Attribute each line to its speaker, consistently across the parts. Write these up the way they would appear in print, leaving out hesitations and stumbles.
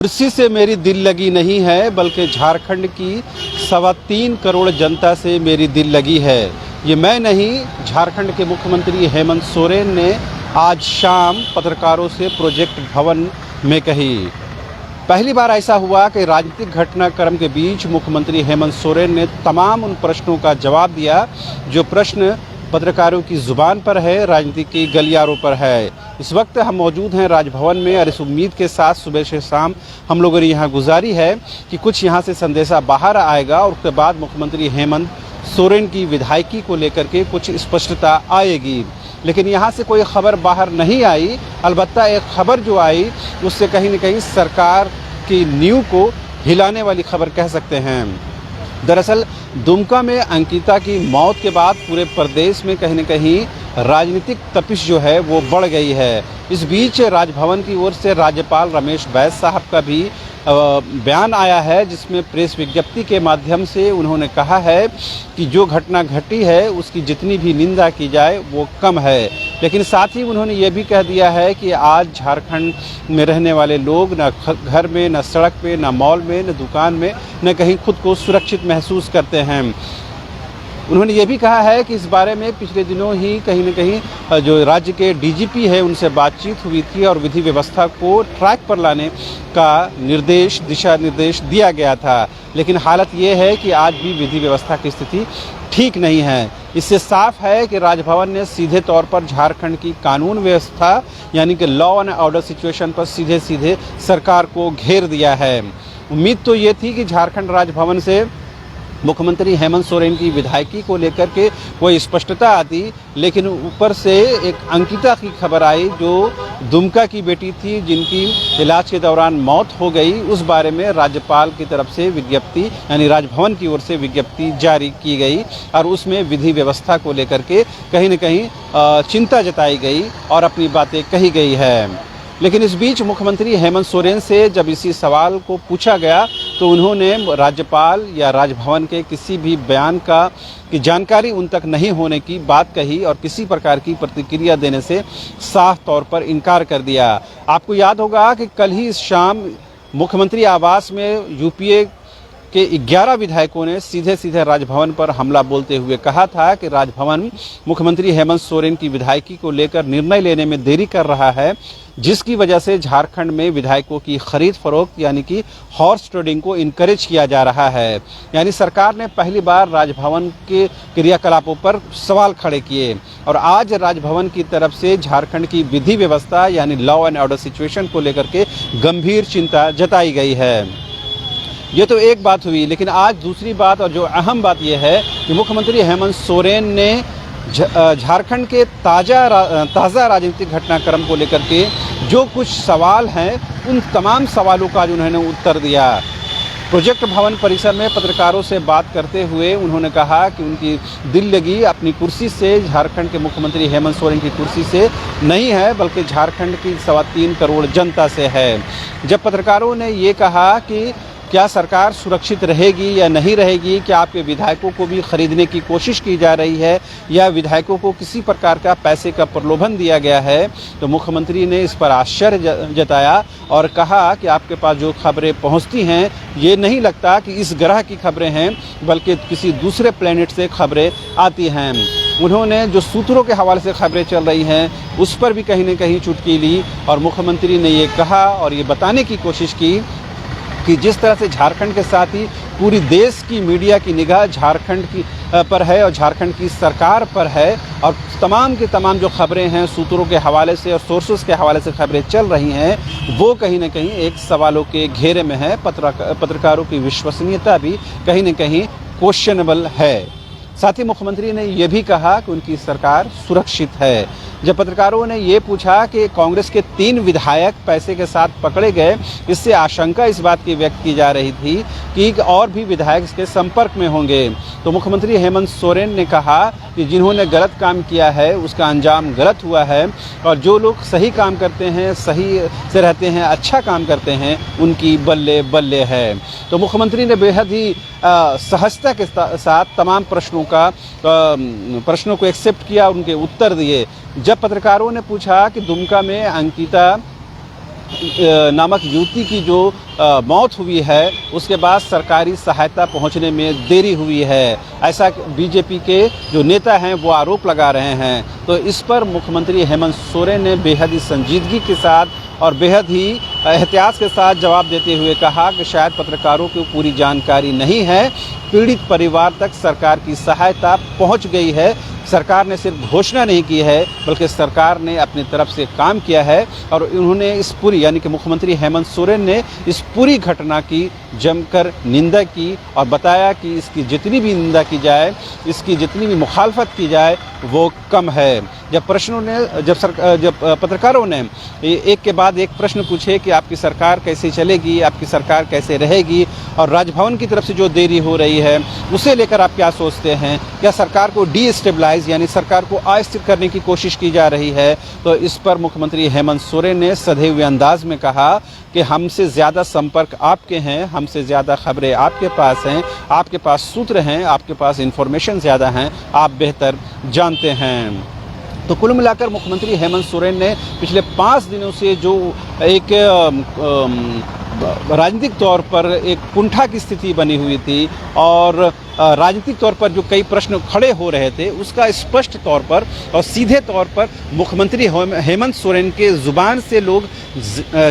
Speaker 1: कुर्सी से मेरी दिल लगी नहीं है, बल्कि झारखंड की 3.25 करोड़ जनता से मेरी दिल लगी है। ये मैं नहीं, झारखंड के मुख्यमंत्री हेमंत सोरेन ने आज शाम पत्रकारों से प्रोजेक्ट भवन में कही। पहली बार ऐसा हुआ कि राजनीतिक घटनाक्रम के बीच मुख्यमंत्री हेमंत सोरेन ने तमाम उन प्रश्नों का जवाब दिया जो प्रश्न पत्रकारों की ज़ुबान पर है, राजनीति की गलियारों पर है। इस वक्त हम मौजूद हैं राजभवन में और इस उम्मीद के साथ सुबह से शाम हम लोगों ने यहाँ गुजारी है कि कुछ यहाँ से संदेशा बाहर आएगा और उसके बाद मुख्यमंत्री हेमंत सोरेन की विधायकी को लेकर के कुछ स्पष्टता आएगी। लेकिन यहाँ से कोई खबर बाहर नहीं आई। अलबत्ता एक खबर जो आई उससे कहीं न कहीं सरकार की नींव को हिलाने वाली खबर कह सकते हैं। दरअसल दुमका में अंकिता की मौत के बाद पूरे प्रदेश में कहीं न कहीं राजनीतिक तपिश जो है वो बढ़ गई है। इस बीच राजभवन की ओर से राज्यपाल रमेश बैस साहब का भी बयान आया है, जिसमें प्रेस विज्ञप्ति के माध्यम से उन्होंने कहा है कि जो घटना घटी है उसकी जितनी भी निंदा की जाए वो कम है। लेकिन साथ ही उन्होंने ये भी कह दिया है कि आज झारखंड में रहने वाले लोग न घर में, न सड़क पे, न मॉल में, न दुकान में, न कहीं खुद को सुरक्षित महसूस करते हैं। उन्होंने ये भी कहा है कि इस बारे में पिछले दिनों ही कहीं न कहीं जो राज्य के डीजीपी है उनसे बातचीत हुई थी और विधि व्यवस्था को ट्रैक पर लाने का दिशा निर्देश दिया गया था। लेकिन हालत ये है कि आज भी विधि व्यवस्था की स्थिति ठीक नहीं है। इससे साफ है कि राजभवन ने सीधे तौर पर झारखंड की कानून व्यवस्था यानी कि लॉ एंड ऑर्डर सिचुएशन पर सीधे सरकार को घेर दिया है। उम्मीद तो ये थी कि झारखंड राजभवन से मुख्यमंत्री हेमंत सोरेन की विधायकी को लेकर के कोई स्पष्टता आती, लेकिन ऊपर से एक अंकिता की खबर आई जो दुमका की बेटी थी जिनकी इलाज के दौरान मौत हो गई। उस बारे में राज्यपाल की तरफ से विज्ञप्ति यानी राजभवन की ओर से विज्ञप्ति जारी की गई और उसमें विधि व्यवस्था को लेकर के कहीं न कहीं चिंता जताई गई और अपनी बातें कही गई है। लेकिन इस बीच मुख्यमंत्री हेमंत सोरेन से जब इसी सवाल को पूछा गया तो उन्होंने राज्यपाल या राजभवन के किसी भी बयान की जानकारी उन तक नहीं होने की बात कही और किसी प्रकार की प्रतिक्रिया देने से साफ तौर पर इनकार कर दिया। आपको याद होगा कि कल ही इस शाम मुख्यमंत्री आवास में यूपीए के 11 विधायकों ने सीधे राजभवन पर हमला बोलते हुए कहा था कि राजभवन मुख्यमंत्री हेमंत सोरेन की विधायकी को लेकर निर्णय लेने में देरी कर रहा है, जिसकी वजह से झारखंड में विधायकों की खरीद फरोख्त यानी कि हॉर्स ट्रेडिंग को इनकरेज किया जा रहा है। यानी सरकार ने पहली बार राजभवन के क्रियाकलापों पर सवाल खड़े किए और आज राजभवन की तरफ से झारखंड की विधि व्यवस्था यानी लॉ एंड ऑर्डर सिचुएशन को लेकर के गंभीर चिंता जताई गई है। ये तो एक बात हुई, लेकिन आज दूसरी बात और जो अहम बात यह है कि मुख्यमंत्री हेमंत सोरेन ने झारखंड के ताज़ा राजनीतिक घटनाक्रम को लेकर के जो कुछ सवाल हैं उन तमाम सवालों का जो उन्होंने उत्तर दिया। प्रोजेक्ट भवन परिसर में पत्रकारों से बात करते हुए उन्होंने कहा कि उनकी दिल लगी अपनी कुर्सी से झारखंड के मुख्यमंत्री हेमंत सोरेन की कुर्सी से नहीं है, बल्कि झारखंड की 3.25 करोड़ जनता से है। जब पत्रकारों ने ये कहा कि क्या सरकार सुरक्षित रहेगी या नहीं रहेगी, क्या आपके विधायकों को भी खरीदने की कोशिश की जा रही है या विधायकों को किसी प्रकार का पैसे का प्रलोभन दिया गया है, तो मुख्यमंत्री ने इस पर आश्चर्य जताया और कहा कि आपके पास जो खबरें पहुंचती हैं ये नहीं लगता कि इस ग्रह की खबरें हैं, बल्कि किसी दूसरे प्लेनेट से खबरें आती हैं। उन्होंने जो सूत्रों के हवाले से खबरें चल रही हैं उस पर भी कहीं न कहीं चुटकी ली और मुख्यमंत्री ने ये कहा और ये बताने की कोशिश की कि जिस तरह से झारखंड के साथ ही पूरी देश की मीडिया की निगाह झारखंड की पर है और झारखंड की सरकार पर है और तमाम के तमाम जो खबरें हैं सूत्रों के हवाले से और सोर्सेस के हवाले से खबरें चल रही हैं वो कहीं न कहीं एक सवालों के घेरे में है। पत्रकारों की विश्वसनीयता भी कहीं न कहीं क्वेश्चनेबल है। साथ ही मुख्यमंत्री ने यह भी कहा कि उनकी सरकार सुरक्षित है। जब पत्रकारों ने ये पूछा कि कांग्रेस के 3 विधायक पैसे के साथ पकड़े गए, इससे आशंका इस बात की व्यक्त की जा रही थी कि और भी विधायक इसके संपर्क में होंगे, तो मुख्यमंत्री हेमंत सोरेन ने कहा कि जिन्होंने गलत काम किया है उसका अंजाम गलत हुआ है और जो लोग सही काम करते हैं, सही से रहते हैं, अच्छा काम करते हैं, उनकी बल्ले बल्ले है। तो मुख्यमंत्री ने बेहद ही सहजता के साथ तमाम प्रश्नों को एक्सेप्ट किया, उनके उत्तर दिए। जब पत्रकारों ने पूछा कि दुमका में अंकिता नामक युवती की जो मौत हुई है उसके बाद सरकारी सहायता पहुंचने में देरी हुई है, ऐसा बीजेपी के जो नेता हैं वो आरोप लगा रहे हैं। तो इस पर मुख्यमंत्री हेमंत सोरेन ने बेहद ही संजीदगी के साथ और बेहद ही एहतियात के साथ जवाब देते हुए कहा कि शायद पत्रकारों को पूरी जानकारी नहीं है, पीड़ित परिवार तक सरकार की सहायता पहुंच गई है। सरकार ने सिर्फ घोषणा नहीं की है बल्कि सरकार ने अपनी तरफ से काम किया है और उन्होंने इस पूरी यानी कि मुख्यमंत्री हेमंत सोरेन ने इस पूरी घटना की जमकर निंदा की और बताया कि इसकी जितनी भी निंदा की जाए, इसकी जितनी भी मुखालफत की जाए वो कम है। जब पत्रकारों ने एक के बाद एक प्रश्न पूछे कि आपकी सरकार कैसे चलेगी, आपकी सरकार कैसे रहेगी और राजभवन की तरफ से जो देरी हो रही है उसे लेकर आप क्या सोचते हैं, क्या सरकार को डीस्टेबलाइज यानी सरकार को अस्थिर करने की कोशिश की जा रही है, तो इस पर मुख्यमंत्री हेमंत सोरेन ने सधे हुए अंदाज में कहा कि हमसे ज़्यादा संपर्क आपके हैं, हमसे ज़्यादा खबरें आपके पास हैं, आपके पास सूत्र हैं, आपके पास इंफॉर्मेशन ज़्यादा हैं, आप बेहतर जानते हैं। तो कुल मिलाकर मुख्यमंत्री हेमंत सोरेन ने पिछले 5 दिनों से जो एक राजनीतिक तौर पर एक कुंठा की स्थिति बनी हुई थी और राजनीतिक तौर पर जो कई प्रश्न खड़े हो रहे थे उसका स्पष्ट तौर पर और सीधे तौर पर मुख्यमंत्री हेमंत सोरेन के ज़ुबान से लोग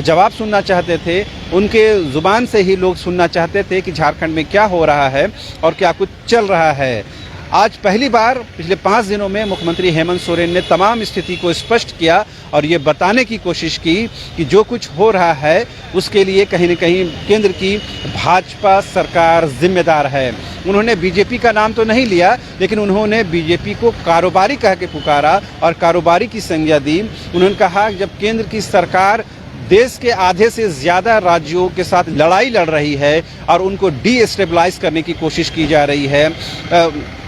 Speaker 1: जवाब सुनना चाहते थे, उनके ज़ुबान से ही लोग सुनना चाहते थे कि झारखंड में क्या हो रहा है और क्या कुछ चल रहा है। आज पहली बार पिछले 5 दिनों में मुख्यमंत्री हेमंत सोरेन ने तमाम स्थिति को स्पष्ट किया और ये बताने की कोशिश की कि जो कुछ हो रहा है उसके लिए कहीं न कहीं केंद्र की भाजपा सरकार जिम्मेदार है। उन्होंने बीजेपी का नाम तो नहीं लिया लेकिन उन्होंने बीजेपी को कारोबारी कह के पुकारा और कारोबारी की संज्ञा दी। उन्होंने कहा जब केंद्र की सरकार देश के आधे से ज़्यादा राज्यों के साथ लड़ाई लड़ रही है और उनको डीस्टेबलाइज करने की कोशिश की जा रही है,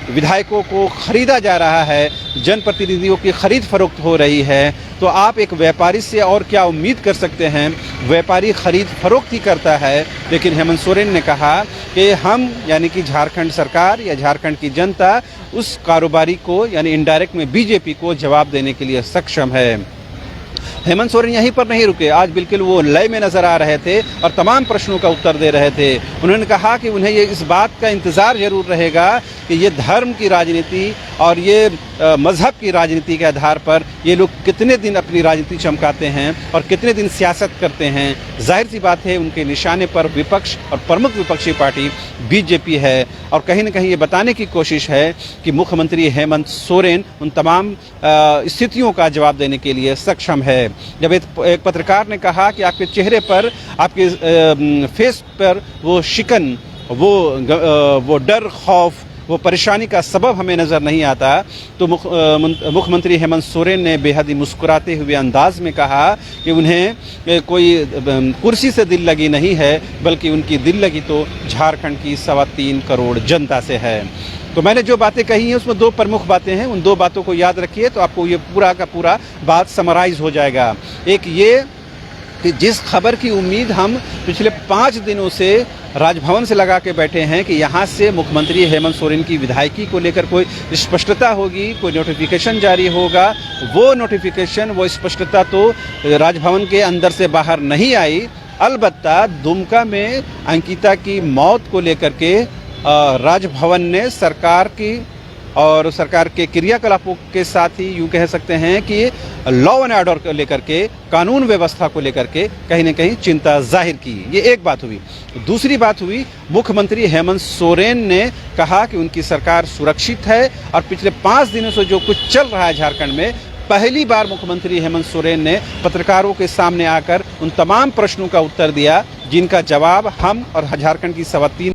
Speaker 1: विधायकों को खरीदा जा रहा है, जनप्रतिनिधियों की खरीद फरोख्त हो रही है, तो आप एक व्यापारी से और क्या उम्मीद कर सकते हैं। व्यापारी खरीद फरोख्त ही करता है। लेकिन हेमंत सोरेन ने कहा कि हम यानी कि झारखंड सरकार या झारखंड की जनता उस कारोबारी को यानी इनडायरेक्ट में बीजेपी को जवाब देने के लिए सक्षम है। हेमंत सोरेन यहीं पर नहीं रुके, आज बिल्कुल वो लय में नजर आ रहे थे और तमाम प्रश्नों का उत्तर दे रहे थे। उन्होंने कहा कि उन्हें ये इस बात का इंतज़ार जरूर रहेगा कि ये धर्म की राजनीति और ये मज़हब की राजनीति के आधार पर ये लोग कितने दिन अपनी राजनीति चमकाते हैं और कितने दिन सियासत करते हैं। जाहिर सी बात है उनके निशाने पर विपक्ष और प्रमुख विपक्षी पार्टी बीजेपी है और कहीं न कहीं ये बताने की कोशिश है कि मुख्यमंत्री हेमंत सोरेन उन तमाम स्थितियों का जवाब देने के लिए सक्षम है। जब एक पत्रकार ने कहा कि आपके चेहरे पर, आपके फेस पर वो शिकन, वो डर, खौफ, वो परेशानी का सबब हमें नज़र नहीं आता, तो मुख्यमंत्री हेमंत सोरेन ने बेहद ही मुस्कुराते हुए अंदाज में कहा कि उन्हें कोई कुर्सी से दिल लगी नहीं है बल्कि उनकी दिल लगी तो झारखंड की 3.25 करोड़ जनता से है। तो मैंने जो बातें कही हैं उसमें 2 प्रमुख बातें हैं, उन 2 बातों को याद रखिए तो आपको ये पूरा का पूरा बात समराइज हो जाएगा। एक ये कि जिस खबर की उम्मीद हम पिछले 5 दिनों से राजभवन से लगा के बैठे हैं कि यहाँ से मुख्यमंत्री हेमंत सोरेन की विधायकी को लेकर कोई स्पष्टता होगी, कोई नोटिफिकेशन जारी होगा, वो नोटिफिकेशन, वो स्पष्टता तो राजभवन के अंदर से बाहर नहीं आई। अलबत्ता दुमका में अंकिता की मौत को लेकर के राजभवन ने सरकार की और सरकार के क्रियाकलापों के साथ ही यूँ कह सकते हैं कि लॉ एंड ऑर्डर को लेकर के, कानून व्यवस्था को लेकर के कहीं न कहीं चिंता जाहिर की। ये एक बात हुई। दूसरी बात हुई, मुख्यमंत्री हेमंत सोरेन ने कहा कि उनकी सरकार सुरक्षित है और पिछले 5 दिनों से जो कुछ चल रहा है झारखंड में, पहली बार मुख्यमंत्री हेमंत सोरेन ने पत्रकारों के सामने आकर उन तमाम प्रश्नों का उत्तर दिया जिनका जवाब हम और झारखंड की 3.25